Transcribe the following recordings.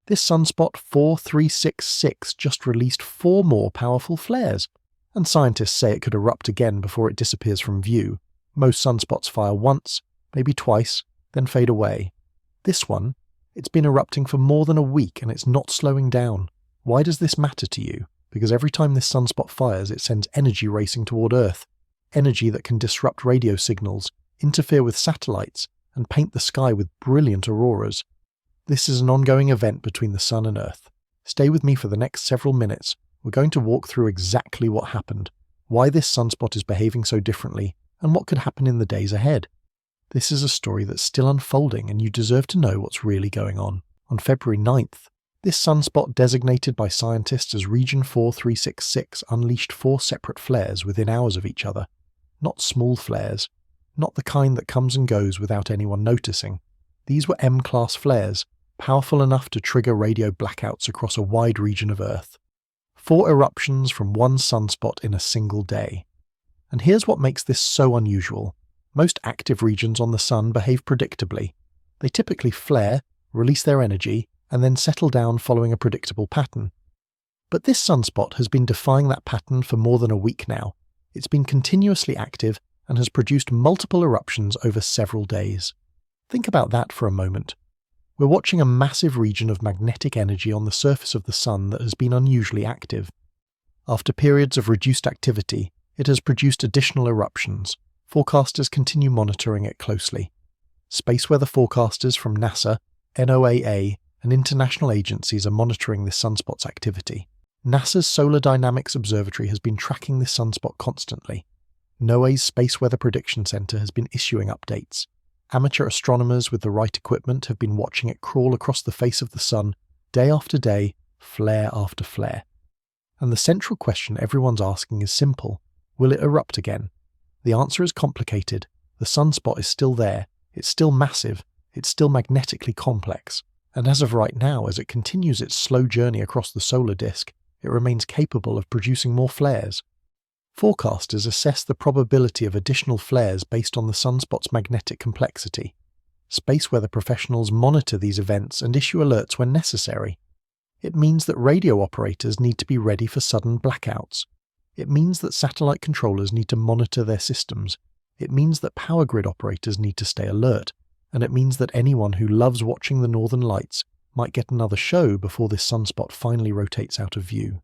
This sunspot 4366 just released 4 more powerful flares, and scientists say it could erupt again before it disappears from view. Most sunspots fire once, maybe twice, then fade away. This one, it's been erupting for more than a week and it's not slowing down. Why does this matter to you? Because every time this sunspot fires, it sends energy racing toward Earth. Energy that can disrupt radio signals, interfere with satellites, and paint the sky with brilliant auroras. This is an ongoing event between the Sun and Earth. Stay with me for the next several minutes. We're going to walk through exactly what happened, why this sunspot is behaving so differently, and what could happen in the days ahead. This is a story that's still unfolding, and you deserve to know what's really going on. On February 9th, this sunspot, designated by scientists as Region 4366, unleashed 4 separate flares within hours of each other. Not small flares, not the kind that comes and goes without anyone noticing. These were M-class flares, powerful enough to trigger radio blackouts across a wide region of Earth. 4 eruptions from one sunspot in a single day. And here's what makes this so unusual. Most active regions on the Sun behave predictably. They typically flare, release their energy, and then settle down following a predictable pattern. But this sunspot has been defying that pattern for more than a week now. It's been continuously active and has produced multiple eruptions over several days. Think about that for a moment. We're watching a massive region of magnetic energy on the surface of the Sun that has been unusually active. After periods of reduced activity, it has produced additional eruptions. Forecasters continue monitoring it closely. Space weather forecasters from NASA, NOAA, and international agencies are monitoring this sunspot's activity. NASA's Solar Dynamics Observatory has been tracking this sunspot constantly. NOAA's Space Weather Prediction Center has been issuing updates. Amateur astronomers with the right equipment have been watching it crawl across the face of the Sun, day after day, flare after flare. And the central question everyone's asking is simple. Will it erupt again? The answer is complicated. The sunspot is still there. It's still massive. It's still magnetically complex. And as of right now, as it continues its slow journey across the solar disk, it remains capable of producing more flares. Forecasters assess the probability of additional flares based on the sunspot's magnetic complexity. Space weather professionals monitor these events and issue alerts when necessary. It means that radio operators need to be ready for sudden blackouts. It means that satellite controllers need to monitor their systems. It means that power grid operators need to stay alert. And it means that anyone who loves watching the northern lights might get another show before this sunspot finally rotates out of view.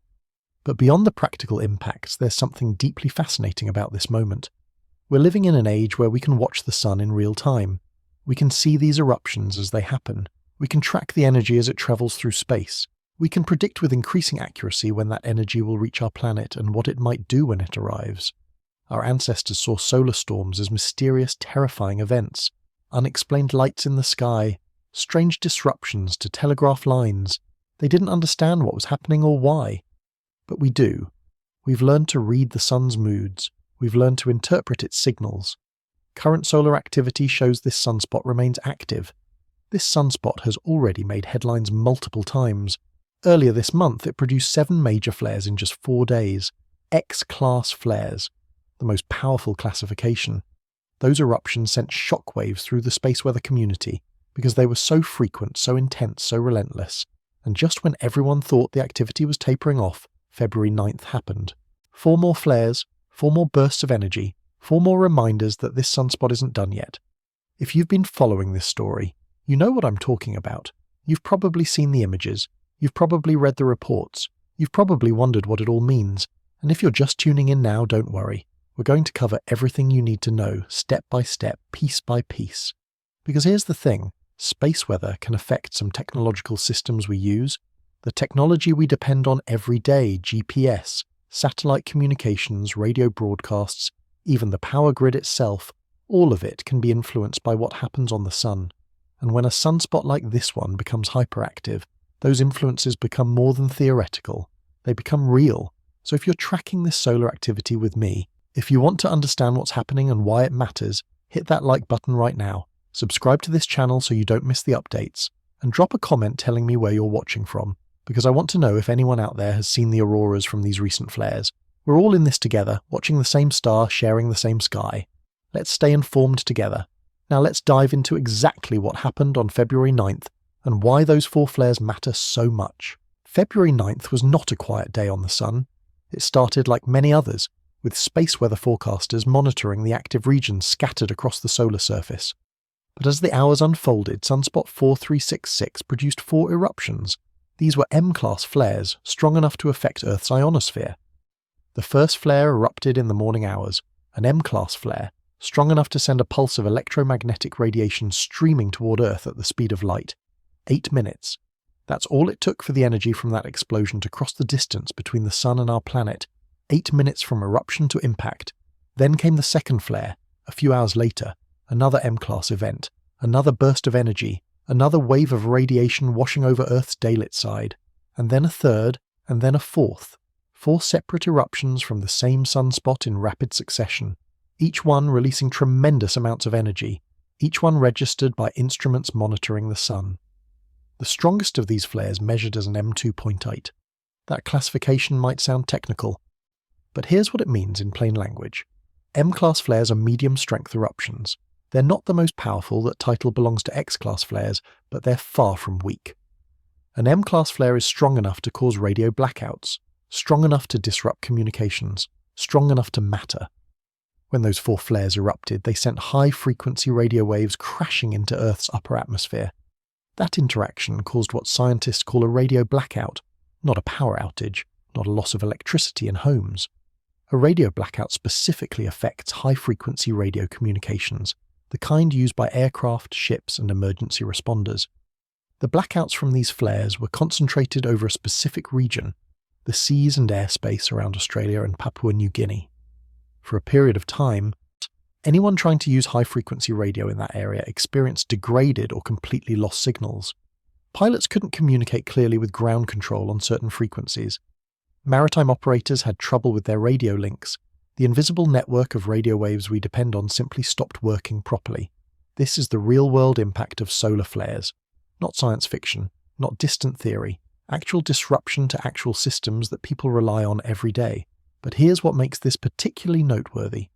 But beyond the practical impacts, there's something deeply fascinating about this moment. We're living in an age where we can watch the Sun in real time. We can see these eruptions as they happen. We can track the energy as it travels through space. We can predict with increasing accuracy when that energy will reach our planet and what it might do when it arrives. Our ancestors saw solar storms as mysterious, terrifying events. Unexplained lights in the sky, strange disruptions to telegraph lines. They didn't understand what was happening or why. But we do. We've learned to read the Sun's moods. We've learned to interpret its signals. Current solar activity shows this sunspot remains active. This sunspot has already made headlines multiple times. Earlier this month, it produced 7 major flares in just 4 days. X-class flares, the most powerful classification. Those eruptions sent shockwaves through the space weather community because they were so frequent, so intense, so relentless. And just when everyone thought the activity was tapering off, February 9th happened. 4 more flares, 4 more bursts of energy, 4 more reminders that this sunspot isn't done yet. If you've been following this story, you know what I'm talking about. You've probably seen the images. You've probably read the reports. You've probably wondered what it all means. And if you're just tuning in now, don't worry. We're going to cover everything you need to know, step by step, piece by piece. Because here's the thing, space weather can affect some technological systems we use. The technology we depend on every day, GPS, satellite communications, radio broadcasts, even the power grid itself, all of it can be influenced by what happens on the Sun. And when a sunspot like this one becomes hyperactive, those influences become more than theoretical. They become real. So if you're tracking this solar activity with me, if you want to understand what's happening and why it matters, hit that like button right now, subscribe to this channel so you don't miss the updates, and drop a comment telling me where you're watching from, because I want to know if anyone out there has seen the auroras from these recent flares. We're all in this together, watching the same star, sharing the same sky. Let's stay informed together. Now let's dive into exactly what happened on February 9th and why those 4 flares matter so much. February 9th was not a quiet day on the Sun. It started like many others, with space weather forecasters monitoring the active regions scattered across the solar surface. But as the hours unfolded, Sunspot 4366 produced 4 eruptions. These were M-class flares, strong enough to affect Earth's ionosphere. The first flare erupted in the morning hours, an M-class flare, strong enough to send a pulse of electromagnetic radiation streaming toward Earth at the speed of light. 8 minutes. That's all it took for the energy from that explosion to cross the distance between the Sun and our planet. 8 minutes from eruption to impact. Then came the second flare, a few hours later, another M-class event, another burst of energy, another wave of radiation washing over Earth's daylit side, and then a third, and then a fourth. 4 separate eruptions from the same sunspot in rapid succession, each one releasing tremendous amounts of energy, each one registered by instruments monitoring the Sun. The strongest of these flares measured as an M2.8. That classification might sound technical, but here's what it means in plain language. M-class flares are medium-strength eruptions. They're not the most powerful, that title belongs to X-class flares, but they're far from weak. An M-class flare is strong enough to cause radio blackouts, strong enough to disrupt communications, strong enough to matter. When those 4 flares erupted, they sent high-frequency radio waves crashing into Earth's upper atmosphere. That interaction caused what scientists call a radio blackout, not a power outage, not a loss of electricity in homes. A radio blackout specifically affects high-frequency radio communications, the kind used by aircraft, ships, and emergency responders. The blackouts from these flares were concentrated over a specific region, the seas and airspace around Australia and Papua New Guinea. For a period of time, anyone trying to use high-frequency radio in that area experienced degraded or completely lost signals. Pilots couldn't communicate clearly with ground control on certain frequencies. Maritime operators had trouble with their radio links. The invisible network of radio waves we depend on simply stopped working properly. This is the real-world impact of solar flares. Not science fiction, not distant theory, actual disruption to actual systems that people rely on every day. But here's what makes this particularly noteworthy.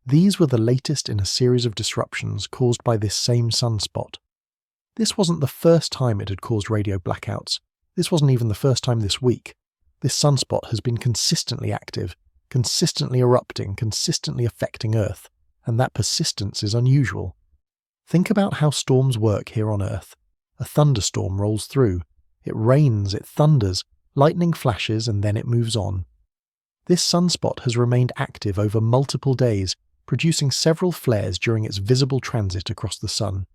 These were the latest in a series of disruptions caused by this same sunspot. This wasn't the first time it had caused radio blackouts. This wasn't even the first time this week. This sunspot has been consistently active, consistently erupting, consistently affecting Earth, and that persistence is unusual. Think about how storms work here on Earth. A thunderstorm rolls through. It rains, it thunders, lightning flashes, and then it moves on. This sunspot has remained active over multiple days, producing several flares during its visible transit across the Sun.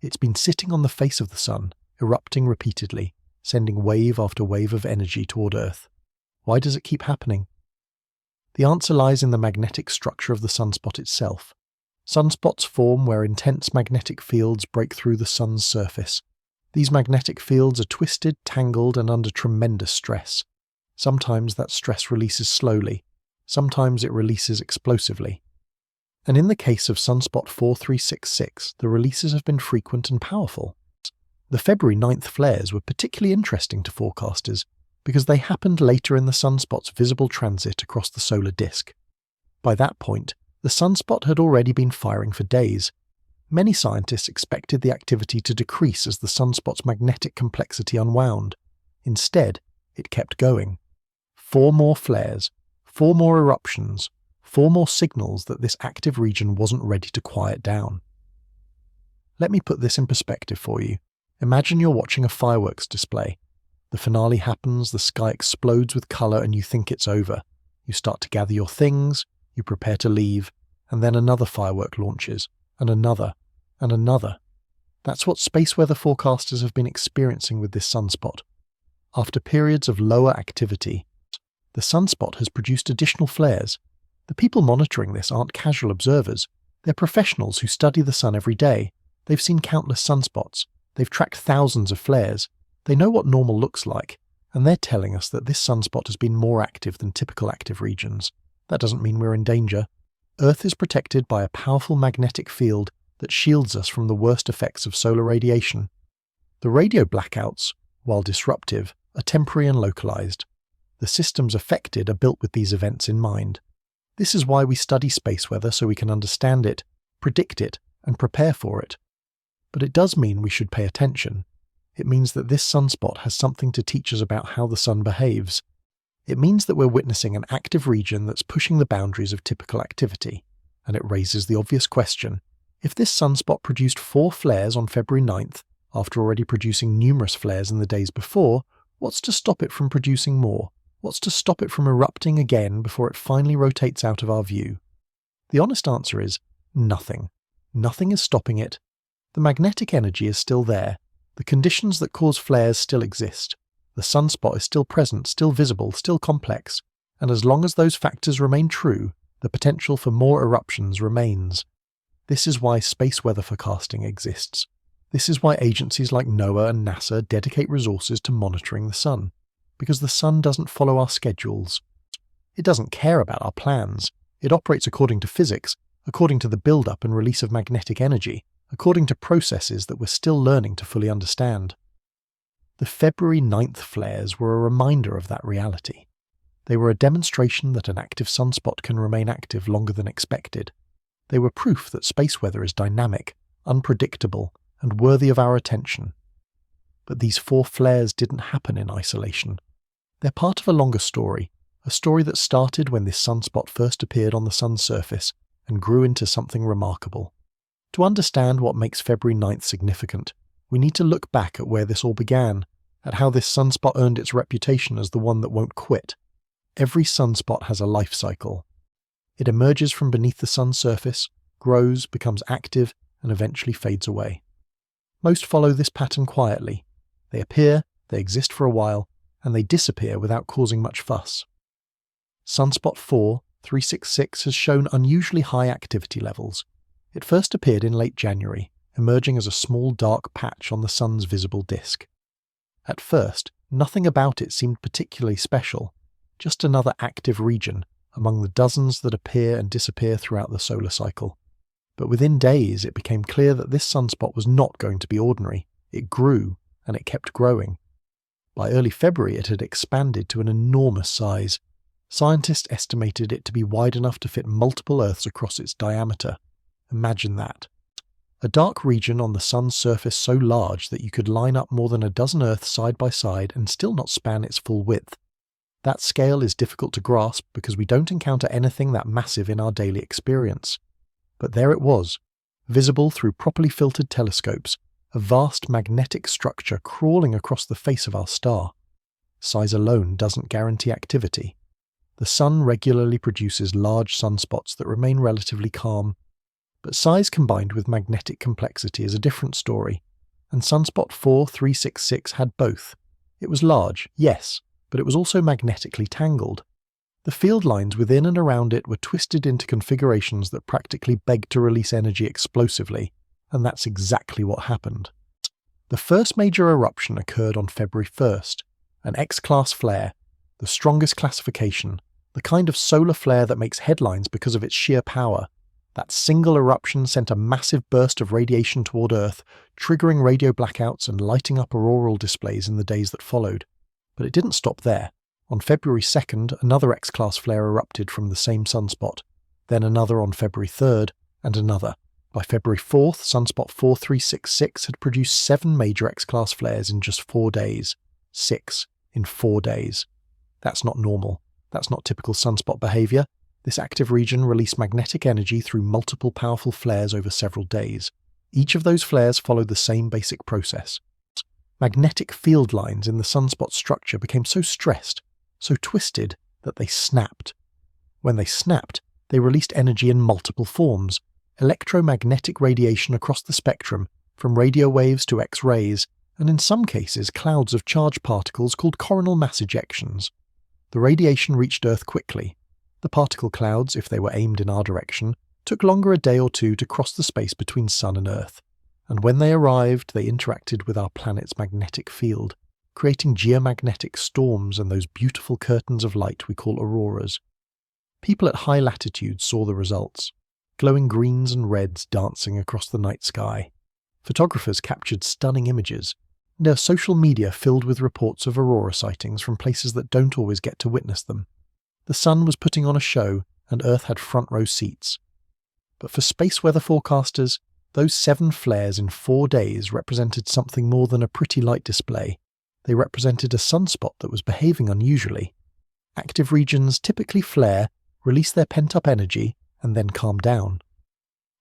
It's been sitting on the face of the Sun, erupting repeatedly, sending wave after wave of energy toward Earth. Why does it keep happening? The answer lies in the magnetic structure of the sunspot itself. Sunspots form where intense magnetic fields break through the Sun's surface. These magnetic fields are twisted, tangled, and under tremendous stress. Sometimes that stress releases slowly, sometimes it releases explosively. And in the case of Sunspot 4366, the releases have been frequent and powerful. The February 9th flares were particularly interesting to forecasters because they happened later in the sunspot's visible transit across the solar disk. By that point, the sunspot had already been firing for days. Many scientists expected the activity to decrease as the sunspot's magnetic complexity unwound. Instead, it kept going. 4 more flares, 4 more eruptions, 4 more signals that this active region wasn't ready to quiet down. Let me put this in perspective for you. Imagine you're watching a fireworks display. The finale happens, the sky explodes with colour, and you think it's over. You start to gather your things, you prepare to leave, and then another firework launches, and another, and another. That's what space weather forecasters have been experiencing with this sunspot. After periods of lower activity, the sunspot has produced additional flares. The people monitoring this aren't casual observers. They're professionals who study the sun every day. They've seen countless sunspots. They've tracked thousands of flares. They know what normal looks like, and they're telling us that this sunspot has been more active than typical active regions. That doesn't mean we're in danger. Earth is protected by a powerful magnetic field that shields us from the worst effects of solar radiation. The radio blackouts, while disruptive, are temporary and localized. The systems affected are built with these events in mind. This is why we study space weather, so we can understand it, predict it, and prepare for it. But it does mean we should pay attention. It means that this sunspot has something to teach us about how the sun behaves. It means that we're witnessing an active region that's pushing the boundaries of typical activity, and it raises the obvious question: if this sunspot produced 4 flares on February 9th, after already producing numerous flares in the days before, what's to stop it from producing more? What's to stop it from erupting again before it finally rotates out of our view? The honest answer is nothing. Nothing is stopping it. The magnetic energy is still there. The conditions that cause flares still exist. The sunspot is still present, still visible, still complex, and as long as those factors remain true, the potential for more eruptions remains. This is why space weather forecasting exists. This is why agencies like NOAA and NASA dedicate resources to monitoring the sun, because the sun doesn't follow our schedules. It doesn't care about our plans. It operates according to physics, according to the build-up and release of magnetic energy, according to processes that we're still learning to fully understand. The February 9th flares were a reminder of that reality. They were a demonstration that an active sunspot can remain active longer than expected. They were proof that space weather is dynamic, unpredictable, and worthy of our attention. But these 4 flares didn't happen in isolation. They're part of a longer story, a story that started when this sunspot first appeared on the sun's surface and grew into something remarkable. To understand what makes February 9th significant, we need to look back at where this all began, at how this sunspot earned its reputation as the one that won't quit. Every sunspot has a life cycle. It emerges from beneath the sun's surface, grows, becomes active, and eventually fades away. Most follow this pattern quietly. They appear, they exist for a while, and they disappear without causing much fuss. Sunspot 4366 has shown unusually high activity levels. It first appeared in late January, emerging as a small dark patch on the sun's visible disk. At first, nothing about it seemed particularly special, just another active region among the dozens that appear and disappear throughout the solar cycle. But within days it became clear that this sunspot was not going to be ordinary. It grew, and it kept growing. By early February it had expanded to an enormous size. Scientists estimated it to be wide enough to fit multiple Earths across its diameter. Imagine that. A dark region on the sun's surface so large that you could line up more than a dozen Earths side by side and still not span its full width. That scale is difficult to grasp because we don't encounter anything that massive in our daily experience. But there it was, visible through properly filtered telescopes, a vast magnetic structure crawling across the face of our star. Size alone doesn't guarantee activity. The sun regularly produces large sunspots that remain relatively calm. But size combined with magnetic complexity is a different story, and Sunspot 4366 had both. It was large, yes, but it was also magnetically tangled. The field lines within and around it were twisted into configurations that practically begged to release energy explosively, and that's exactly what happened. The first major eruption occurred on February 1st, an X-class flare, the strongest classification, the kind of solar flare that makes headlines because of its sheer power. That single eruption sent a massive burst of radiation toward Earth, triggering radio blackouts and lighting up auroral displays in the days that followed. But it didn't stop there. On February 2nd, another X-class flare erupted from the same sunspot, then another on February 3rd, and another. By February 4th, Sunspot 4366 had produced 7 major X-class flares in just 4 days. 6 in 4 days. That's not normal. That's not typical sunspot behavior. This active region released magnetic energy through multiple powerful flares over several days. Each of those flares followed the same basic process. Magnetic field lines in the sunspot structure became so stressed, so twisted, that they snapped. When they snapped, they released energy in multiple forms: electromagnetic radiation across the spectrum, from radio waves to X-rays, and in some cases clouds of charged particles called coronal mass ejections. The radiation reached Earth quickly. The particle clouds, if they were aimed in our direction, took longer a day or two to cross the space between Sun and Earth, and when they arrived they interacted with our planet's magnetic field, creating geomagnetic storms and those beautiful curtains of light we call auroras. People at high latitudes saw the results, glowing greens and reds dancing across the night sky. Photographers captured stunning images, and our social media filled with reports of aurora sightings from places that don't always get to witness them. The sun was putting on a show, and Earth had front-row seats. But for space weather forecasters, Those 7 flares in 4 days represented something more than a pretty light display. They represented a sunspot that was behaving unusually. Active regions typically flare, release their pent-up energy, and then calm down.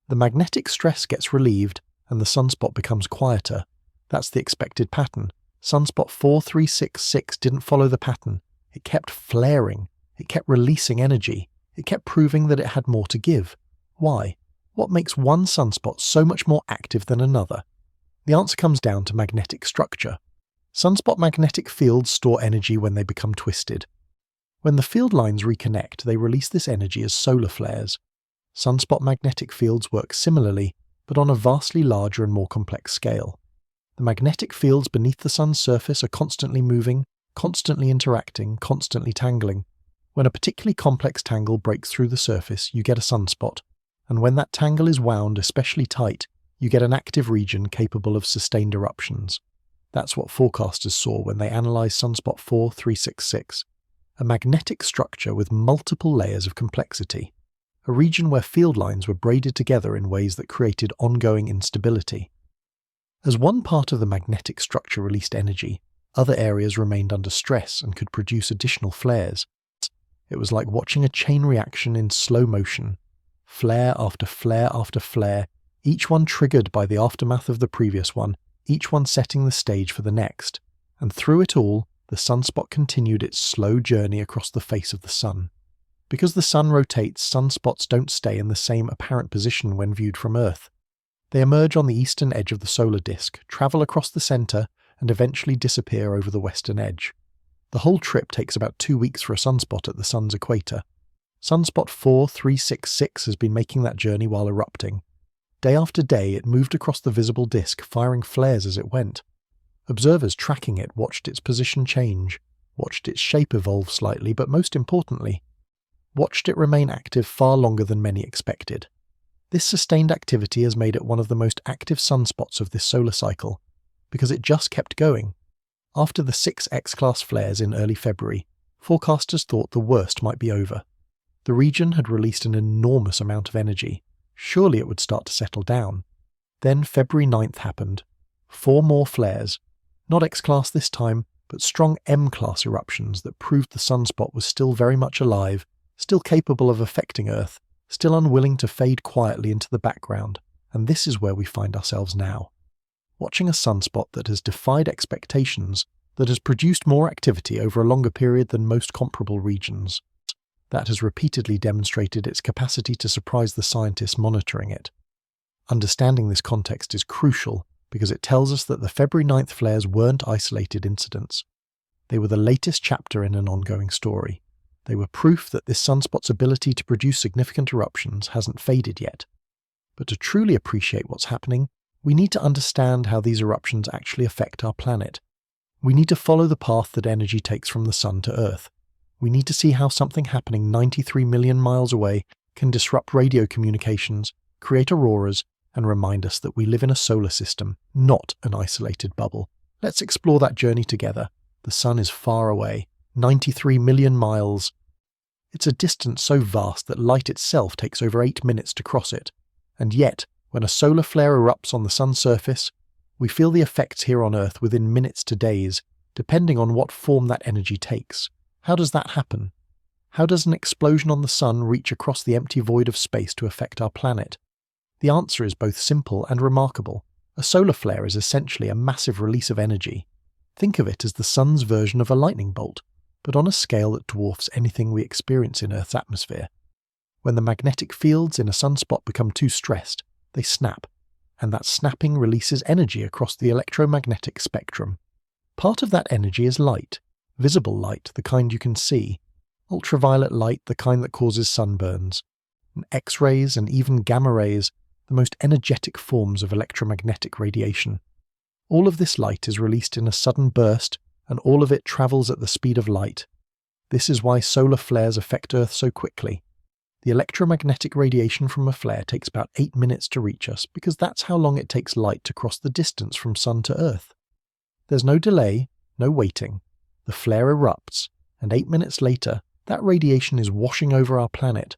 The magnetic stress gets relieved, and the sunspot becomes quieter. That's the expected pattern. Sunspot 4366 didn't follow the pattern. It kept flaring. It kept releasing energy. It kept proving that it had more to give. Why? What makes one sunspot so much more active than another? The answer comes down to magnetic structure. Sunspot magnetic fields store energy when they become twisted. When the field lines reconnect, they release this energy as solar flares. Sunspot magnetic fields work similarly, but on a vastly larger and more complex scale. The magnetic fields beneath the sun's surface are constantly moving, constantly interacting, constantly tangling. When a particularly complex tangle breaks through the surface, you get a sunspot, and when that tangle is wound especially tight, you get an active region capable of sustained eruptions. That's what forecasters saw when they analysed Sunspot 4366, a magnetic structure with multiple layers of complexity, a region where field lines were braided together in ways that created ongoing instability. As one part of the magnetic structure released energy, other areas remained under stress and could produce additional flares. It was like watching a chain reaction in slow motion, flare after flare after flare, each one triggered by the aftermath of the previous one, each one setting the stage for the next. And through it all, the sunspot continued its slow journey across the face of the sun. Because the sun rotates, sunspots don't stay in the same apparent position when viewed from Earth. They emerge on the eastern edge of the solar disk, travel across the centre, and eventually disappear over the western edge. The whole trip takes about 2 weeks for a sunspot at the sun's equator. Sunspot 4366 has been making that journey while erupting. Day after day, it moved across the visible disk, firing flares as it went. Observers tracking it watched its position change, watched its shape evolve slightly, but most importantly, watched it remain active far longer than many expected. This sustained activity has made it one of the most active sunspots of this solar cycle, because it just kept going. After the 6 X-class flares in early February, forecasters thought the worst might be over. The region had released an enormous amount of energy. Surely it would start to settle down. Then February 9th happened. 4 more flares. Not X-class this time, but strong M-class eruptions that proved the sunspot was still very much alive, still capable of affecting Earth, still unwilling to fade quietly into the background. And this is where we find ourselves now. Watching a sunspot that has defied expectations, that has produced more activity over a longer period than most comparable regions, that has repeatedly demonstrated its capacity to surprise the scientists monitoring it. Understanding this context is crucial because it tells us that the February 9th flares weren't isolated incidents. They were the latest chapter in an ongoing story. They were proof that this sunspot's ability to produce significant eruptions hasn't faded yet. But to truly appreciate what's happening, we need to understand how these eruptions actually affect our planet. We need to follow the path that energy takes from the sun to Earth. We need to see how something happening 93 million miles away can disrupt radio communications, create auroras, and remind us that we live in a solar system, not an isolated bubble. Let's explore that journey together. The sun is far away, 93 million miles. It's a distance so vast that light itself takes over 8 minutes to cross it. And yet, when a solar flare erupts on the sun's surface, we feel the effects here on Earth within minutes to days, depending on what form that energy takes. How does that happen? How does an explosion on the sun reach across the empty void of space to affect our planet? The answer is both simple and remarkable. A solar flare is essentially a massive release of energy. Think of it as the sun's version of a lightning bolt, but on a scale that dwarfs anything we experience in Earth's atmosphere. When the magnetic fields in a sunspot become too stressed, they snap, and that snapping releases energy across the electromagnetic spectrum. Part of that energy is light. Visible light, the kind you can see, ultraviolet light, the kind that causes sunburns, and X-rays and even gamma rays, the most energetic forms of electromagnetic radiation. All of this light is released in a sudden burst, and all of it travels at the speed of light. This is why solar flares affect Earth so quickly. The electromagnetic radiation from a flare takes about 8 minutes to reach us, because that's how long it takes light to cross the distance from sun to Earth. There's no delay, no waiting. The flare erupts, and 8 minutes later, that radiation is washing over our planet.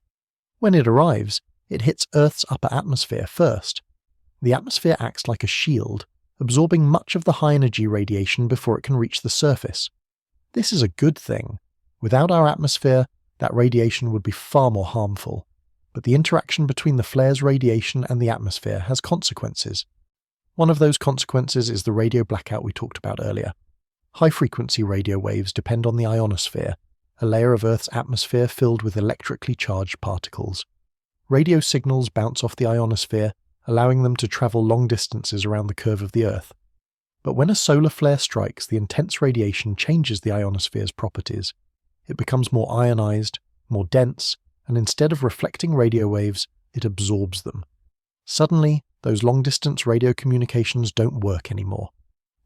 When it arrives, it hits Earth's upper atmosphere first. The atmosphere acts like a shield, absorbing much of the high-energy radiation before it can reach the surface. This is a good thing. Without our atmosphere, that radiation would be far more harmful. But the interaction between the flare's radiation and the atmosphere has consequences. One of those consequences is the radio blackout we talked about earlier. High-frequency radio waves depend on the ionosphere, a layer of Earth's atmosphere filled with electrically charged particles. Radio signals bounce off the ionosphere, allowing them to travel long distances around the curve of the Earth. But when a solar flare strikes, the intense radiation changes the ionosphere's properties. It becomes more ionized, more dense, and instead of reflecting radio waves, it absorbs them. Suddenly, those long-distance radio communications don't work anymore.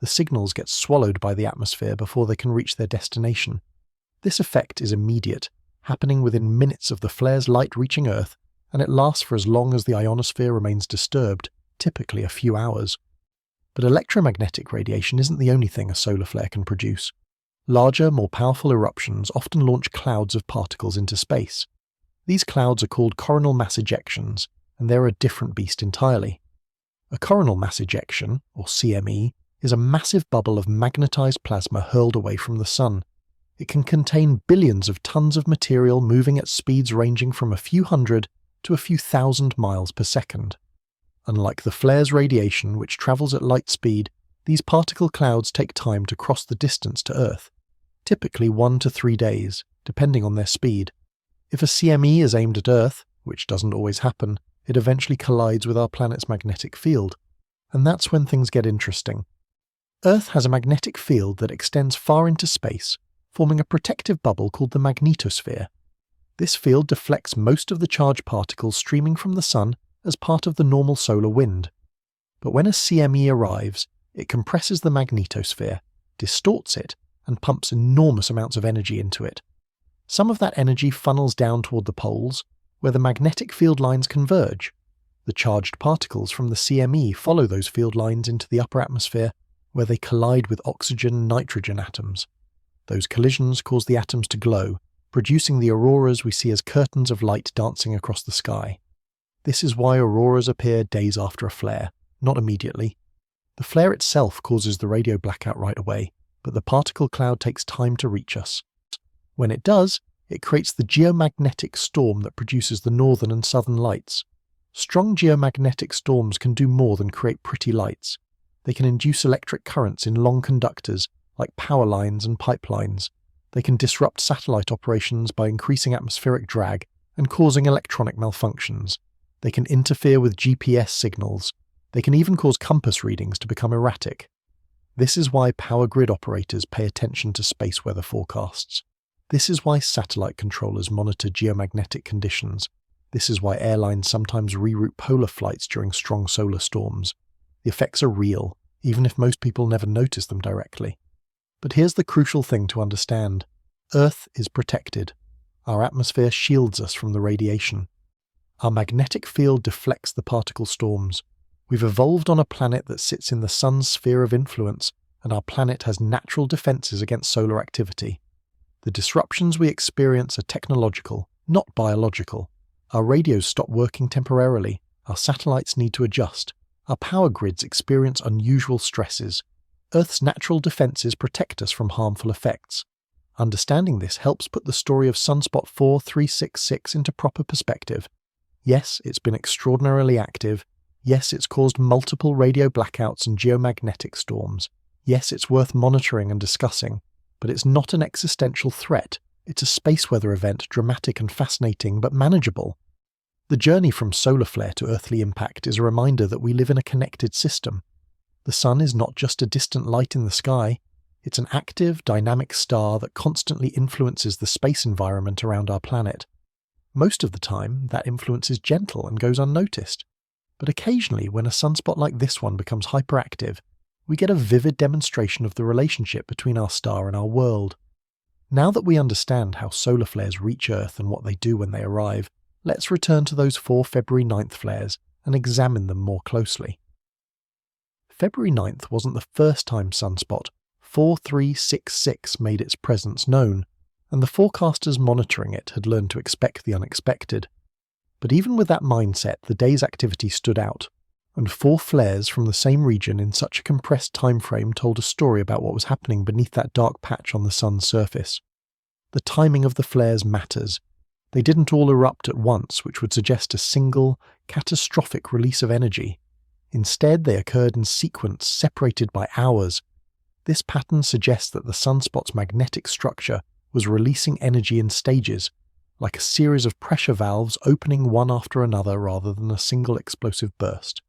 The signals get swallowed by the atmosphere before they can reach their destination. This effect is immediate, happening within minutes of the flare's light reaching Earth, and it lasts for as long as the ionosphere remains disturbed, typically a few hours. But electromagnetic radiation isn't the only thing a solar flare can produce. Larger, more powerful eruptions often launch clouds of particles into space. These clouds are called coronal mass ejections, and they're a different beast entirely. A coronal mass ejection, or CME, is a massive bubble of magnetized plasma hurled away from the Sun. It can contain billions of tons of material moving at speeds ranging from a few hundred to a few thousand miles per second. Unlike the flare's radiation, which travels at light speed, these particle clouds take time to cross the distance to Earth, typically 1 to 3 days, depending on their speed. If a CME is aimed at Earth, which doesn't always happen, it eventually collides with our planet's magnetic field. And that's when things get interesting. Earth has a magnetic field that extends far into space, forming a protective bubble called the magnetosphere. This field deflects most of the charged particles streaming from the Sun as part of the normal solar wind. But when a CME arrives, it compresses the magnetosphere, distorts it, and pumps enormous amounts of energy into it. Some of that energy funnels down toward the poles, where the magnetic field lines converge. The charged particles from the CME follow those field lines into the upper atmosphere, where they collide with oxygen and nitrogen atoms. Those collisions cause the atoms to glow, producing the auroras we see as curtains of light dancing across the sky. This is why auroras appear days after a flare, not immediately. The flare itself causes the radio blackout right away, but the particle cloud takes time to reach us. When it does, it creates the geomagnetic storm that produces the northern and southern lights. Strong geomagnetic storms can do more than create pretty lights. They can induce electric currents in long conductors, like power lines and pipelines. They can disrupt satellite operations by increasing atmospheric drag and causing electronic malfunctions. They can interfere with GPS signals. They can even cause compass readings to become erratic. This is why power grid operators pay attention to space weather forecasts. This is why satellite controllers monitor geomagnetic conditions. This is why airlines sometimes reroute polar flights during strong solar storms. The effects are real, even if most people never notice them directly. But here's the crucial thing to understand. Earth is protected. Our atmosphere shields us from the radiation. Our magnetic field deflects the particle storms. We've evolved on a planet that sits in the Sun's sphere of influence, and our planet has natural defenses against solar activity. The disruptions we experience are technological, not biological. Our radios stop working temporarily. Our satellites need to adjust. Our power grids experience unusual stresses. Earth's natural defenses protect us from harmful effects. Understanding this helps put the story of Sunspot AR4366 into proper perspective. Yes, it's been extraordinarily active. Yes, it's caused multiple radio blackouts and geomagnetic storms. Yes, it's worth monitoring and discussing. But it's not an existential threat. It's a space weather event, dramatic and fascinating, but manageable. The journey from solar flare to earthly impact is a reminder that we live in a connected system. The Sun is not just a distant light in the sky. It's an active, dynamic star that constantly influences the space environment around our planet. Most of the time, that influence is gentle and goes unnoticed. But occasionally, when a sunspot like this one becomes hyperactive, we get a vivid demonstration of the relationship between our star and our world. Now that we understand how solar flares reach Earth and what they do when they arrive, let's return to those 4 February 9th flares and examine them more closely. February 9th wasn't the first time sunspot 4366 made its presence known, and the forecasters monitoring it had learned to expect the unexpected. But even with that mindset, the day's activity stood out. and 4 flares from the same region in such a compressed time frame told a story about what was happening beneath that dark patch on the sun's surface. The timing of the flares matters. They didn't all erupt at once, which would suggest a single, catastrophic release of energy. Instead, they occurred in sequence, separated by hours. This pattern suggests that the sunspot's magnetic structure was releasing energy in stages, like a series of pressure valves opening one after another rather than a single explosive burst.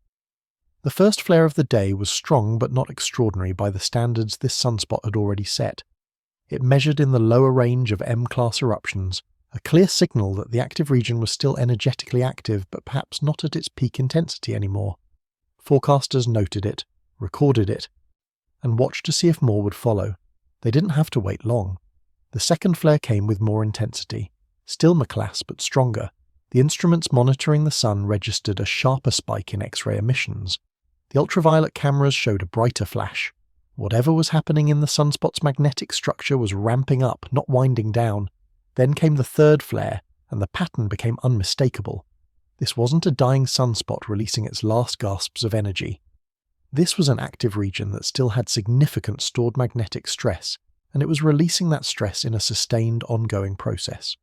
The first flare of the day was strong but not extraordinary by the standards this sunspot had already set. It measured in the lower range of M-class eruptions, a clear signal that the active region was still energetically active but perhaps not at its peak intensity anymore. Forecasters noted it, recorded it, and watched to see if more would follow. They didn't have to wait long. The second flare came with more intensity, still M-class but stronger. The instruments monitoring the sun registered a sharper spike in X-ray emissions. The ultraviolet cameras showed a brighter flash. Whatever was happening in the sunspot's magnetic structure was ramping up, not winding down. Then came the third flare, and the pattern became unmistakable. This wasn't a dying sunspot releasing its last gasps of energy. This was an active region that still had significant stored magnetic stress, and it was releasing that stress in a sustained, ongoing process.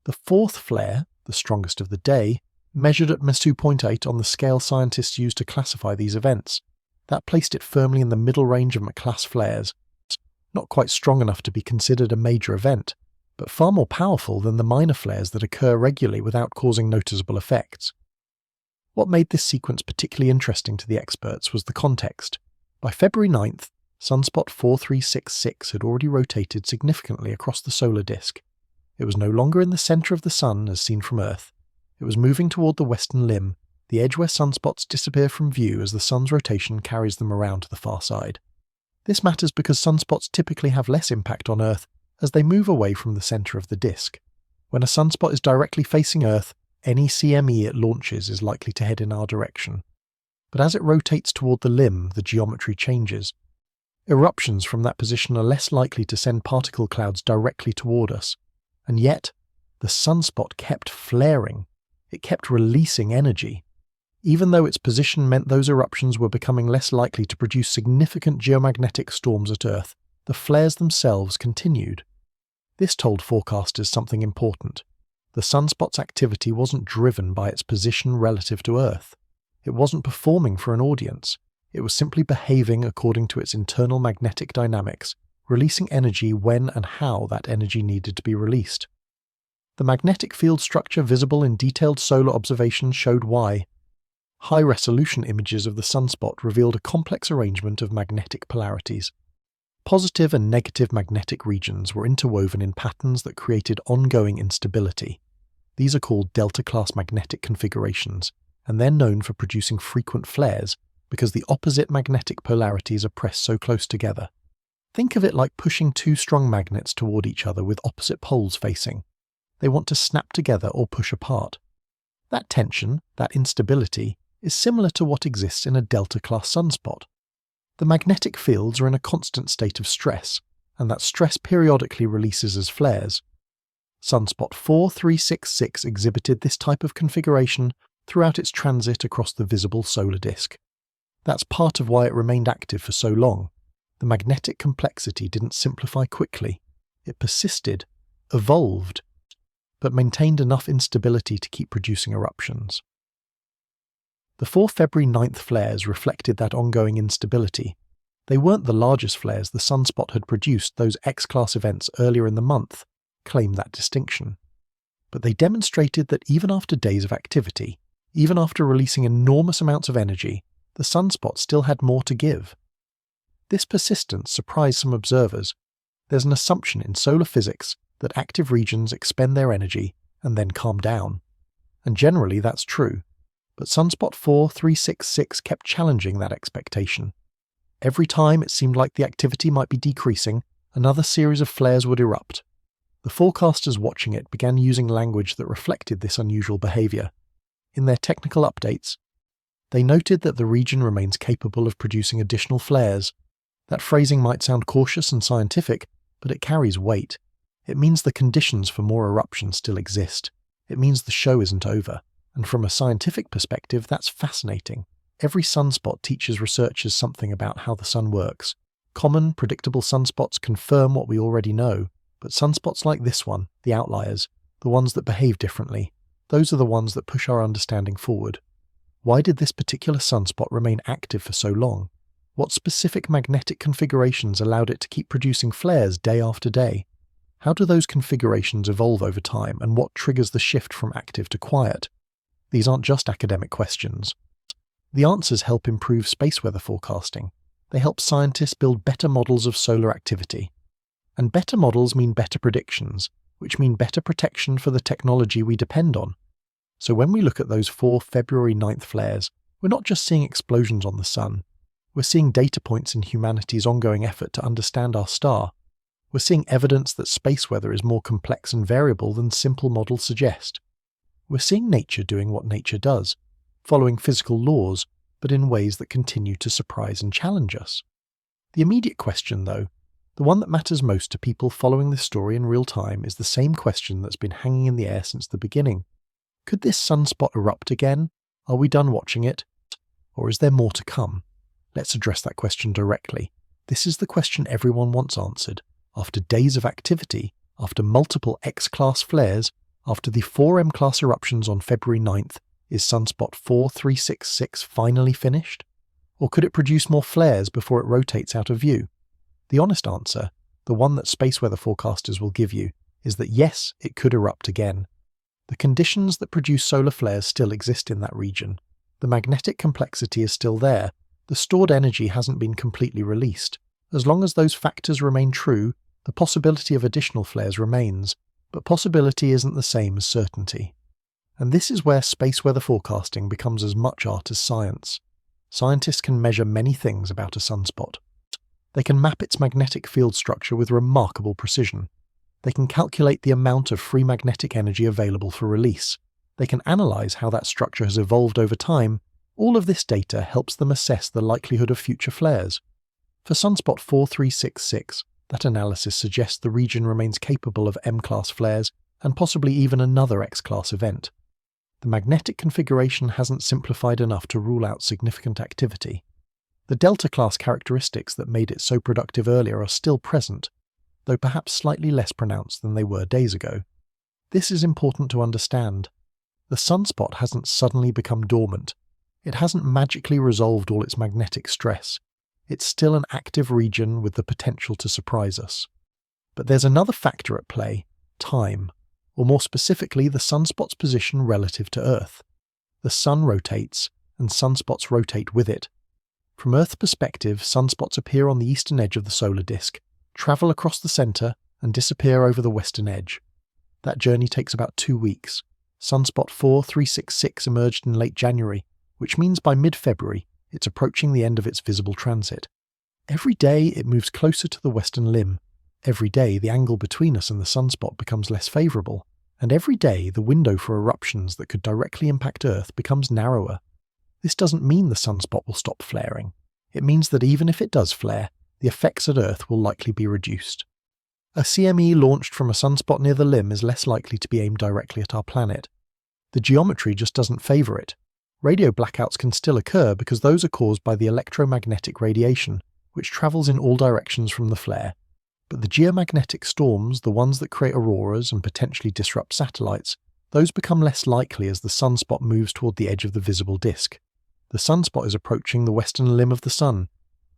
The fourth flare, the strongest of the day, measured at -2.8 on the scale scientists used to classify these events. That placed it firmly in the middle range of M-class flares. Not quite strong enough to be considered a major event, but far more powerful than the minor flares that occur regularly without causing noticeable effects. What made this sequence particularly interesting to the experts was the context. By February 9th, Sunspot 4366 had already rotated significantly across the solar disk. It was no longer in the centre of the sun as seen from Earth. It was moving toward the western limb, the edge where sunspots disappear from view as the sun's rotation carries them around to the far side. This matters because sunspots typically have less impact on Earth as they move away from the centre of the disk. When a sunspot is directly facing Earth, any CME it launches is likely to head in our direction. But as it rotates toward the limb, the geometry changes. Eruptions from that position are less likely to send particle clouds directly toward us. And yet, the sunspot kept flaring. It kept releasing energy. Even though its position meant those eruptions were becoming less likely to produce significant geomagnetic storms at Earth, the flares themselves continued. This told forecasters something important. The sunspot's activity wasn't driven by its position relative to Earth. It wasn't performing for an audience. It was simply behaving according to its internal magnetic dynamics, releasing energy when and how that energy needed to be released. The magnetic field structure visible in detailed solar observations showed why. High-resolution images of the sunspot revealed a complex arrangement of magnetic polarities. Positive and negative magnetic regions were interwoven in patterns that created ongoing instability. These are called delta-class magnetic configurations, and they're known for producing frequent flares because the opposite magnetic polarities are pressed so close together. Think of it like pushing two strong magnets toward each other with opposite poles facing. They want to snap together or push apart. That tension, that instability, is similar to what exists in a delta-class sunspot. The magnetic fields are in a constant state of stress, and that stress periodically releases as flares. Sunspot 4366 exhibited this type of configuration throughout its transit across the visible solar disk. That's part of why it remained active for so long. The magnetic complexity didn't simplify quickly. It persisted, evolved, but maintained enough instability to keep producing eruptions. The 4 February 9th flares reflected that ongoing instability. They weren't the largest flares the sunspot had produced. Those X-class events earlier in the month claimed that distinction. But they demonstrated that even after days of activity, even after releasing enormous amounts of energy, the sunspot still had more to give. This persistence surprised some observers. There's an assumption in solar physics that active regions expend their energy and then calm down. And generally that's true. But Sunspot 4366 kept challenging that expectation. Every time it seemed like the activity might be decreasing, another series of flares would erupt. The forecasters watching it began using language that reflected this unusual behavior. In their technical updates, they noted that the region remains capable of producing additional flares. That phrasing might sound cautious and scientific, but it carries weight. It means the conditions for more eruptions still exist. It means the show isn't over. And from a scientific perspective, that's fascinating. Every sunspot teaches researchers something about how the sun works. Common, predictable sunspots confirm what we already know, but sunspots like this one, the outliers, the ones that behave differently, those are the ones that push our understanding forward. Why did this particular sunspot remain active for so long? What specific magnetic configurations allowed it to keep producing flares day after day? How do those configurations evolve over time, and what triggers the shift from active to quiet? These aren't just academic questions. The answers help improve space weather forecasting. They help scientists build better models of solar activity. And better models mean better predictions, which mean better protection for the technology we depend on. So when we look at those 4 February 9th flares, we're not just seeing explosions on the sun. We're seeing data points in humanity's ongoing effort to understand our star. We're seeing evidence that space weather is more complex and variable than simple models suggest. We're seeing nature doing what nature does, following physical laws, but in ways that continue to surprise and challenge us. The immediate question, though, the one that matters most to people following this story in real time, is the same question that's been hanging in the air since the beginning. Could this sunspot erupt again? Are we done watching it? Or is there more to come? Let's address that question directly. This is the question everyone wants answered. After days of activity, after multiple X-class flares, after the 4 M-class eruptions on February 9th, is Sunspot 4366 finally finished? Or could it produce more flares before it rotates out of view? The honest answer, the one that space weather forecasters will give you, is that yes, it could erupt again. The conditions that produce solar flares still exist in that region. The magnetic complexity is still there. The stored energy hasn't been completely released. As long as those factors remain true, the possibility of additional flares remains, but possibility isn't the same as certainty. And this is where space weather forecasting becomes as much art as science. Scientists can measure many things about a sunspot. They can map its magnetic field structure with remarkable precision. They can calculate the amount of free magnetic energy available for release. They can analyze how that structure has evolved over time. All of this data helps them assess the likelihood of future flares. For Sunspot 4366, that analysis suggests the region remains capable of M-class flares and possibly even another X-class event. The magnetic configuration hasn't simplified enough to rule out significant activity. The Delta-class characteristics that made it so productive earlier are still present, though perhaps slightly less pronounced than they were days ago. This is important to understand. The sunspot hasn't suddenly become dormant. It hasn't magically resolved all its magnetic stress. It's still an active region with the potential to surprise us. But there's another factor at play: time, or more specifically the sunspot's position relative to Earth. The sun rotates, and sunspots rotate with it. From Earth's perspective, sunspots appear on the eastern edge of the solar disk, travel across the center, and disappear over the western edge. That journey takes about 2 weeks. Sunspot 4366 emerged in late January, which means by mid-February, it's approaching the end of its visible transit. Every day it moves closer to the western limb. Every day the angle between us and the sunspot becomes less favorable. And every day the window for eruptions that could directly impact Earth becomes narrower. This doesn't mean the sunspot will stop flaring. It means that even if it does flare, the effects at Earth will likely be reduced. A CME launched from a sunspot near the limb is less likely to be aimed directly at our planet. The geometry just doesn't favour it. Radio blackouts can still occur because those are caused by the electromagnetic radiation, which travels in all directions from the flare. But the geomagnetic storms, the ones that create auroras and potentially disrupt satellites, those become less likely as the sunspot moves toward the edge of the visible disk. The sunspot is approaching the western limb of the sun.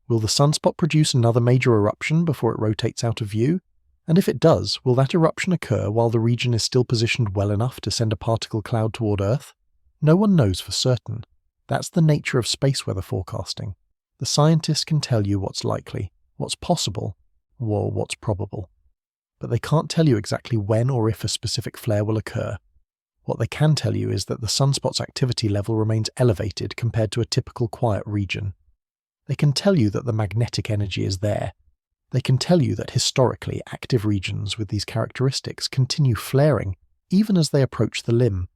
Will the sunspot produce another major eruption before it rotates out of view? And if it does, will that eruption occur while the region is still positioned well enough to send a particle cloud toward Earth? No one knows for certain. That's the nature of space weather forecasting. The scientists can tell you what's likely, what's possible, or what's probable. But they can't tell you exactly when or if a specific flare will occur. What they can tell you is that the sunspot's activity level remains elevated compared to a typical quiet region. They can tell you that the magnetic energy is there. They can tell you that historically active regions with these characteristics continue flaring even as they approach the limb.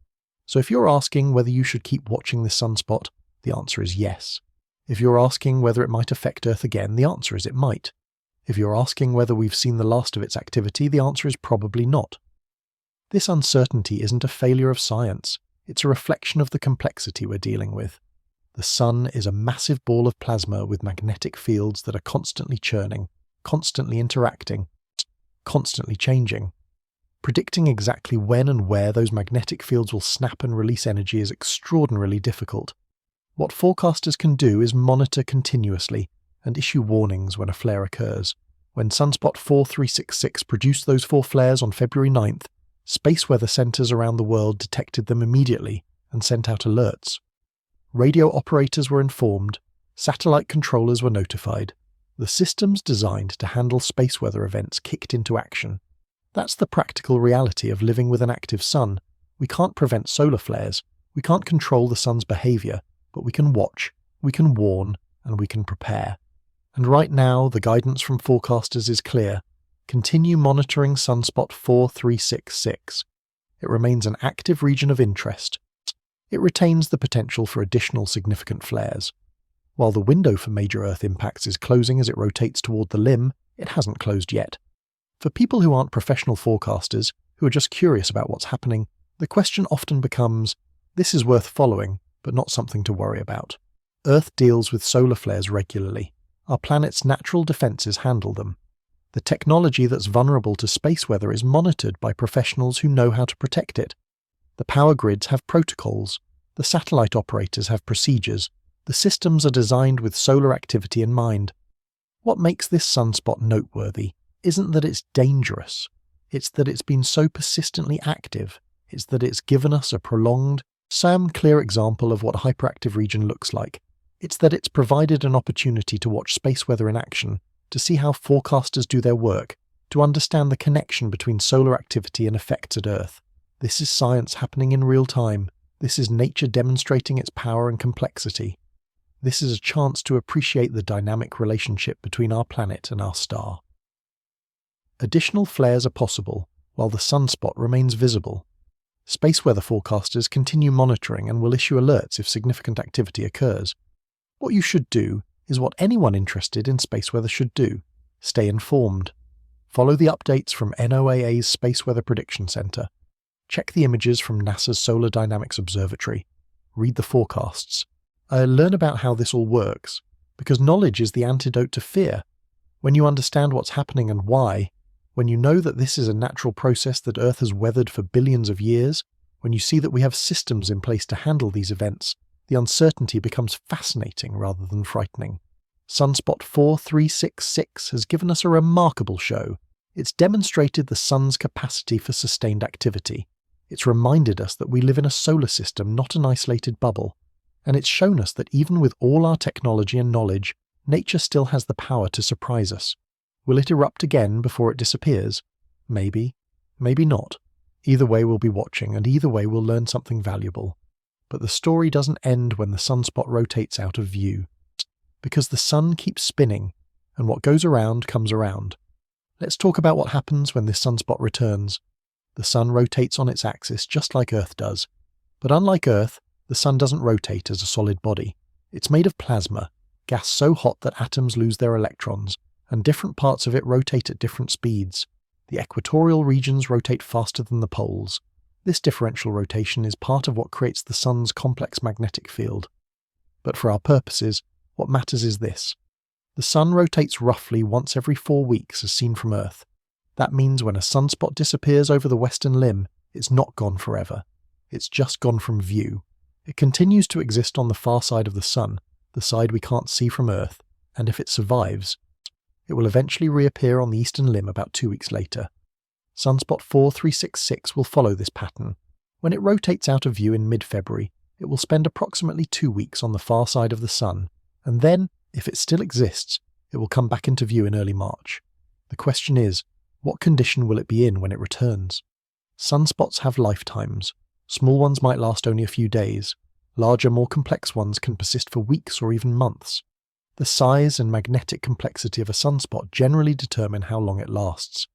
So if you're asking whether you should keep watching this sunspot, the answer is yes. If you're asking whether it might affect Earth again, the answer is it might. If you're asking whether we've seen the last of its activity, the answer is probably not. This uncertainty isn't a failure of science, it's a reflection of the complexity we're dealing with. The Sun is a massive ball of plasma with magnetic fields that are constantly churning, constantly interacting, constantly changing. Predicting exactly when and where those magnetic fields will snap and release energy is extraordinarily difficult. What forecasters can do is monitor continuously and issue warnings when a flare occurs. When Sunspot 4366 produced those 4 flares on February 9th, space weather centers around the world detected them immediately and sent out alerts. Radio operators were informed, satellite controllers were notified. The systems designed to handle space weather events kicked into action. That's the practical reality of living with an active sun. We can't prevent solar flares, we can't control the sun's behavior, but we can watch, we can warn, and we can prepare. And right now, the guidance from forecasters is clear. Continue monitoring Sunspot 4366. It remains an active region of interest. It retains the potential for additional significant flares. While the window for major Earth impacts is closing as it rotates toward the limb, it hasn't closed yet. For people who aren't professional forecasters, who are just curious about what's happening, the question often becomes, this is worth following, but not something to worry about. Earth deals with solar flares regularly. Our planet's natural defenses handle them. The technology that's vulnerable to space weather is monitored by professionals who know how to protect it. The power grids have protocols. The satellite operators have procedures. The systems are designed with solar activity in mind. What makes this sunspot noteworthy isn't that it's dangerous. It's that it's been so persistently active. It's that it's given us a prolonged, clear example of what a hyperactive region looks like. It's that it's provided an opportunity to watch space weather in action, to see how forecasters do their work, to understand the connection between solar activity and effects at Earth. This is science happening in real time. This is nature demonstrating its power and complexity. This is a chance to appreciate the dynamic relationship between our planet and our star. Additional flares are possible, while the sunspot remains visible. Space weather forecasters continue monitoring and will issue alerts if significant activity occurs. What you should do is what anyone interested in space weather should do. Stay informed. Follow the updates from NOAA's Space Weather Prediction Center. Check the images from NASA's Solar Dynamics Observatory. Read the forecasts. Learn about how this all works, because knowledge is the antidote to fear. When you understand what's happening and why, when you know that this is a natural process that Earth has weathered for billions of years, when you see that we have systems in place to handle these events, the uncertainty becomes fascinating rather than frightening. Sunspot 4366 has given us a remarkable show. It's demonstrated the sun's capacity for sustained activity. It's reminded us that we live in a solar system, not an isolated bubble. And it's shown us that even with all our technology and knowledge, nature still has the power to surprise us. Will it erupt again before it disappears? Maybe. Maybe not. Either way we'll be watching, and either way we'll learn something valuable. But the story doesn't end when the sunspot rotates out of view. Because the sun keeps spinning, and what goes around comes around. Let's talk about what happens when this sunspot returns. The sun rotates on its axis just like Earth does. But unlike Earth, the sun doesn't rotate as a solid body. It's made of plasma, gas so hot that atoms lose their electrons, and different parts of it rotate at different speeds. The equatorial regions rotate faster than the poles. This differential rotation is part of what creates the sun's complex magnetic field. But for our purposes, what matters is this. The sun rotates roughly once every 4 weeks as seen from Earth. That means when a sunspot disappears over the western limb, it's not gone forever. It's just gone from view. It continues to exist on the far side of the sun, the side we can't see from Earth, and if it survives, it will eventually reappear on the eastern limb about 2 weeks later. Sunspot 4366 will follow this pattern. When it rotates out of view in mid-February, it will spend approximately 2 weeks on the far side of the sun, and then, if it still exists, it will come back into view in early March. The question is, what condition will it be in when it returns? Sunspots have lifetimes. Small ones might last only a few days. Larger, more complex ones can persist for weeks or even months. The size and magnetic complexity of a sunspot generally determine how long it lasts.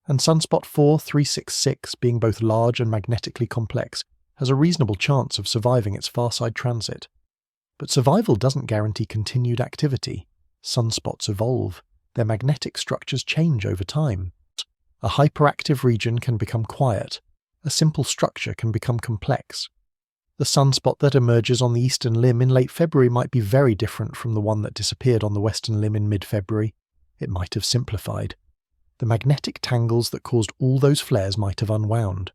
And Sunspot 4366, being both large and magnetically complex, has a reasonable chance of surviving its far-side transit. But survival doesn't guarantee continued activity. Sunspots evolve. Their magnetic structures change over time. A hyperactive region can become quiet. A simple structure can become complex. The sunspot that emerges on the eastern limb in late February might be very different from the one that disappeared on the western limb in mid-February. It might have simplified. The magnetic tangles that caused all those flares might have unwound.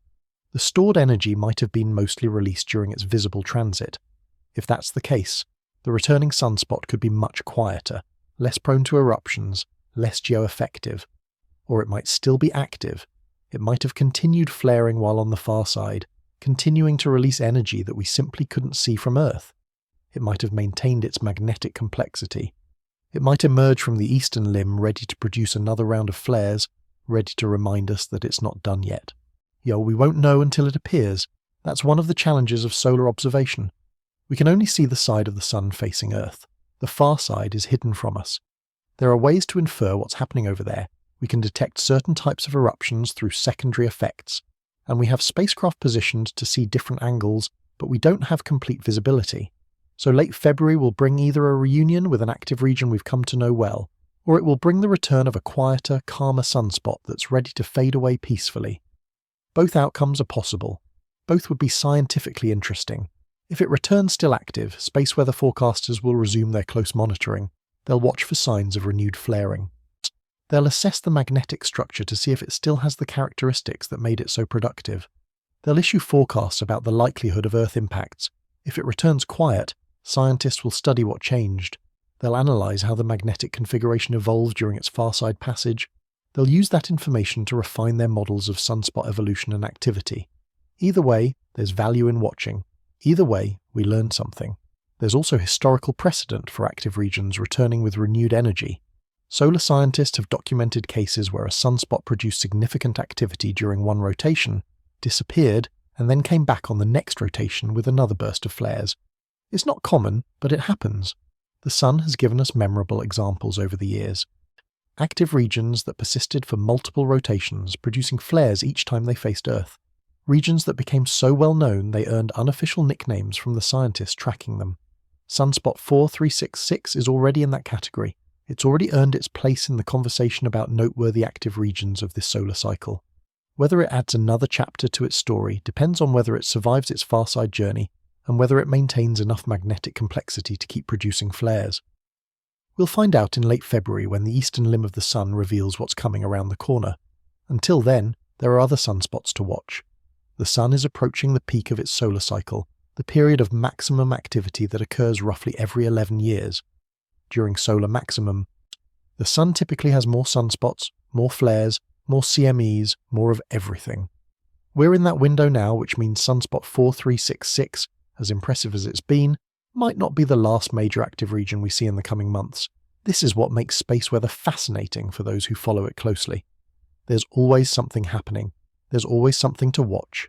The stored energy might have been mostly released during its visible transit. If that's the case, the returning sunspot could be much quieter, less prone to eruptions, less geoeffective. Or it might still be active. It might have continued flaring while on the far side, continuing to release energy that we simply couldn't see from Earth. It might have maintained its magnetic complexity. It might emerge from the eastern limb ready to produce another round of flares, ready to remind us that it's not done yet. We won't know until it appears. That's one of the challenges of solar observation. We can only see the side of the sun facing Earth. The far side is hidden from us. There are ways to infer what's happening over there. We can detect certain types of eruptions through secondary effects, and we have spacecraft positioned to see different angles, but we don't have complete visibility. So late February will bring either a reunion with an active region we've come to know well, or it will bring the return of a quieter, calmer sunspot that's ready to fade away peacefully. Both outcomes are possible. Both would be scientifically interesting. If it returns still active, space weather forecasters will resume their close monitoring. They'll watch for signs of renewed flaring. They'll assess the magnetic structure to see if it still has the characteristics that made it so productive. They'll issue forecasts about the likelihood of Earth impacts. If it returns quiet, scientists will study what changed. They'll analyse how the magnetic configuration evolved during its far-side passage. They'll use that information to refine their models of sunspot evolution and activity. Either way, there's value in watching. Either way, we learn something. There's also historical precedent for active regions returning with renewed energy. Solar scientists have documented cases where a sunspot produced significant activity during one rotation, disappeared, and then came back on the next rotation with another burst of flares. It's not common, but it happens. The sun has given us memorable examples over the years. Active regions that persisted for multiple rotations, producing flares each time they faced Earth. Regions that became so well known they earned unofficial nicknames from the scientists tracking them. Sunspot 4366 is already in that category. It's already earned its place in the conversation about noteworthy active regions of this solar cycle. Whether it adds another chapter to its story depends on whether it survives its far-side journey and whether it maintains enough magnetic complexity to keep producing flares. We'll find out in late February when the eastern limb of the sun reveals what's coming around the corner. Until then, there are other sunspots to watch. The sun is approaching the peak of its solar cycle, the period of maximum activity that occurs roughly every 11 years. During solar maximum, the sun typically has more sunspots, more flares, more CMEs, more of everything. We're in that window now, which means sunspot 4366, as impressive as it's been, might not be the last major active region we see in the coming months. This is what makes space weather fascinating for those who follow it closely. There's always something happening. There's always something to watch.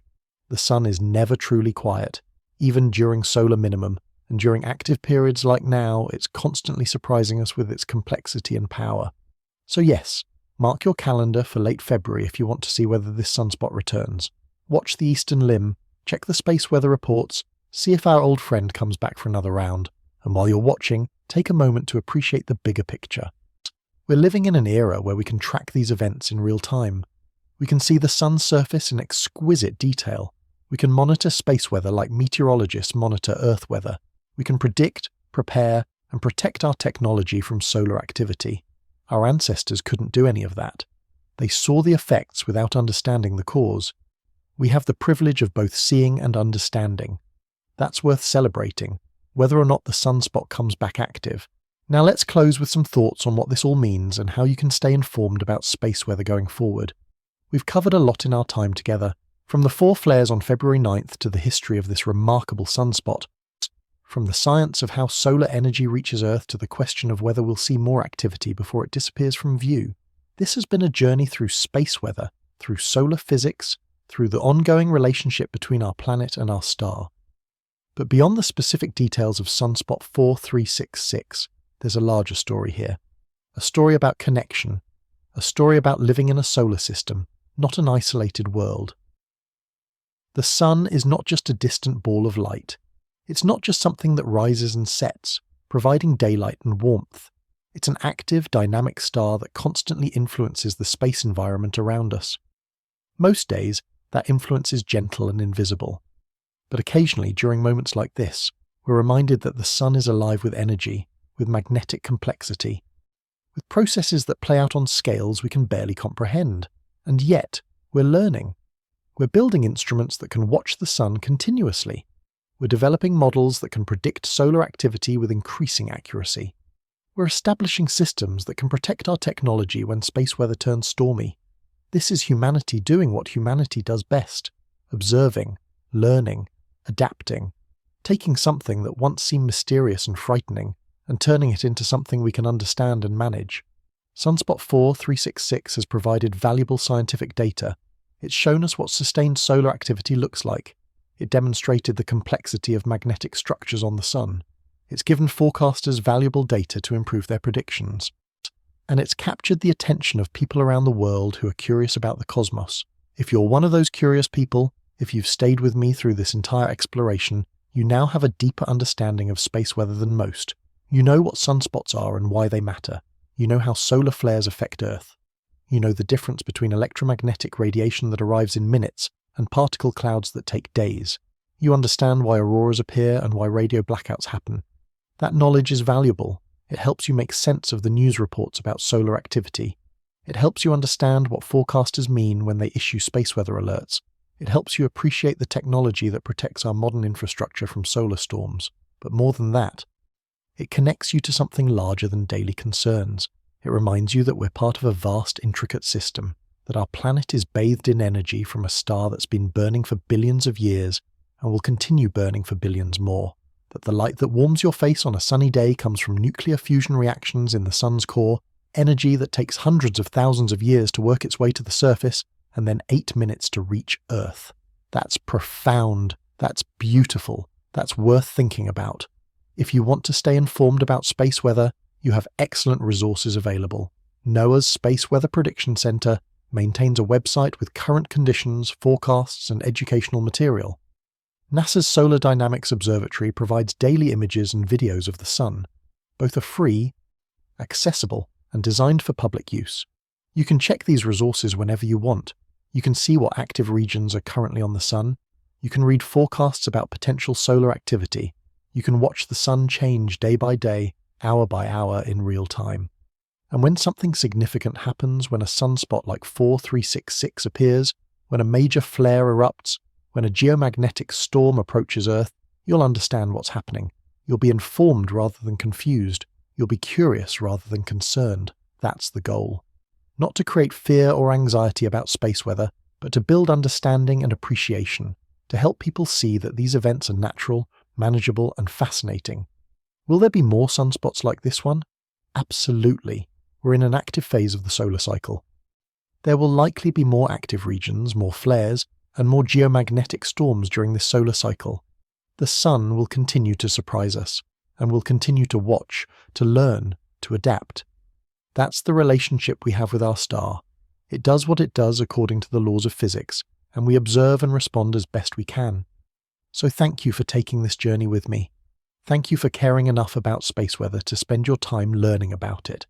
The sun is never truly quiet, even during solar minimum, and during active periods like now, it's constantly surprising us with its complexity and power. So yes, mark your calendar for late February if you want to see whether this sunspot returns. Watch the eastern limb, check the space weather reports, see if our old friend comes back for another round, and while you're watching, take a moment to appreciate the bigger picture. We're living in an era where we can track these events in real time. We can see the sun's surface in exquisite detail. We can monitor space weather like meteorologists monitor Earth weather. We can predict, prepare, and protect our technology from solar activity. Our ancestors couldn't do any of that. They saw the effects without understanding the cause. We have the privilege of both seeing and understanding. That's worth celebrating, whether or not the sunspot comes back active. Now let's close with some thoughts on what this all means and how you can stay informed about space weather going forward. We've covered a lot in our time together, from the 4 flares on February 9th to the history of this remarkable sunspot, from the science of how solar energy reaches Earth to the question of whether we'll see more activity before it disappears from view. This has been a journey through space weather, through solar physics, through the ongoing relationship between our planet and our star. But beyond the specific details of sunspot 4366, there's a larger story here. A story about connection. A story about living in a solar system, not an isolated world. The sun is not just a distant ball of light. It's not just something that rises and sets, providing daylight and warmth. It's an active, dynamic star that constantly influences the space environment around us. Most days, that influence is gentle and invisible. But occasionally, during moments like this, we're reminded that the sun is alive with energy, with magnetic complexity, with processes that play out on scales we can barely comprehend. And yet, we're learning. We're building instruments that can watch the sun continuously. We're developing models that can predict solar activity with increasing accuracy. We're establishing systems that can protect our technology when space weather turns stormy. This is humanity doing what humanity does best: observing, learning, adapting, taking something that once seemed mysterious and frightening and turning it into something we can understand and manage. Sunspot AR4366 has provided valuable scientific data. It's shown us what sustained solar activity looks like. It demonstrated the complexity of magnetic structures on the sun. It's given forecasters valuable data to improve their predictions. And it's captured the attention of people around the world who are curious about the cosmos. If you're one of those curious people, if you've stayed with me through this entire exploration, you now have a deeper understanding of space weather than most. You know what sunspots are and why they matter. You know how solar flares affect Earth. You know the difference between electromagnetic radiation that arrives in minutes and particle clouds that take days. You understand why auroras appear and why radio blackouts happen. That knowledge is valuable. It helps you make sense of the news reports about solar activity. It helps you understand what forecasters mean when they issue space weather alerts. It helps you appreciate the technology that protects our modern infrastructure from solar storms. But more than that, it connects you to something larger than daily concerns. It reminds you that we're part of a vast, intricate system, that our planet is bathed in energy from a star that's been burning for billions of years and will continue burning for billions more, that the light that warms your face on a sunny day comes from nuclear fusion reactions in the sun's core, energy that takes hundreds of thousands of years to work its way to the surface, and then 8 minutes to reach Earth. That's profound. That's beautiful. That's worth thinking about. If you want to stay informed about space weather, you have excellent resources available. NOAA's Space Weather Prediction Center maintains a website with current conditions, forecasts, and educational material. NASA's Solar Dynamics Observatory provides daily images and videos of the sun. Both are free, accessible, and designed for public use. You can check these resources whenever you want. You can see what active regions are currently on the sun. You can read forecasts about potential solar activity. You can watch the sun change day by day, hour by hour in real time. And when something significant happens, when a sunspot like 4366 appears, when a major flare erupts, when a geomagnetic storm approaches Earth, you'll understand what's happening. You'll be informed rather than confused. You'll be curious rather than concerned. That's the goal. Not to create fear or anxiety about space weather, but to build understanding and appreciation, to help people see that these events are natural, manageable, and fascinating. Will there be more sunspots like this one? Absolutely. We're in an active phase of the solar cycle. There will likely be more active regions, more flares, and more geomagnetic storms during this solar cycle. The sun will continue to surprise us, and we'll continue to watch, to learn, to adapt. That's the relationship we have with our star. It does what it does according to the laws of physics, and we observe and respond as best we can. So thank you for taking this journey with me. Thank you for caring enough about space weather to spend your time learning about it.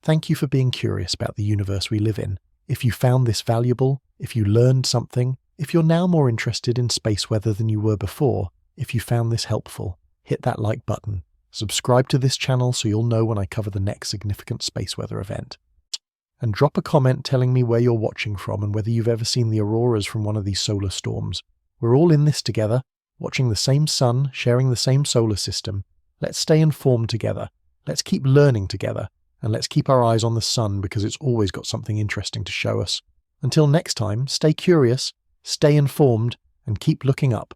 Thank you for being curious about the universe we live in. If you found this valuable, if you learned something, if you're now more interested in space weather than you were before, if you found this helpful, hit that like button. Subscribe to this channel so you'll know when I cover the next significant space weather event. And drop a comment telling me where you're watching from and whether you've ever seen the auroras from one of these solar storms. We're all in this together, watching the same sun, sharing the same solar system. Let's stay informed together. Let's keep learning together. And let's keep our eyes on the sun because it's always got something interesting to show us. Until next time, stay curious, stay informed, and keep looking up.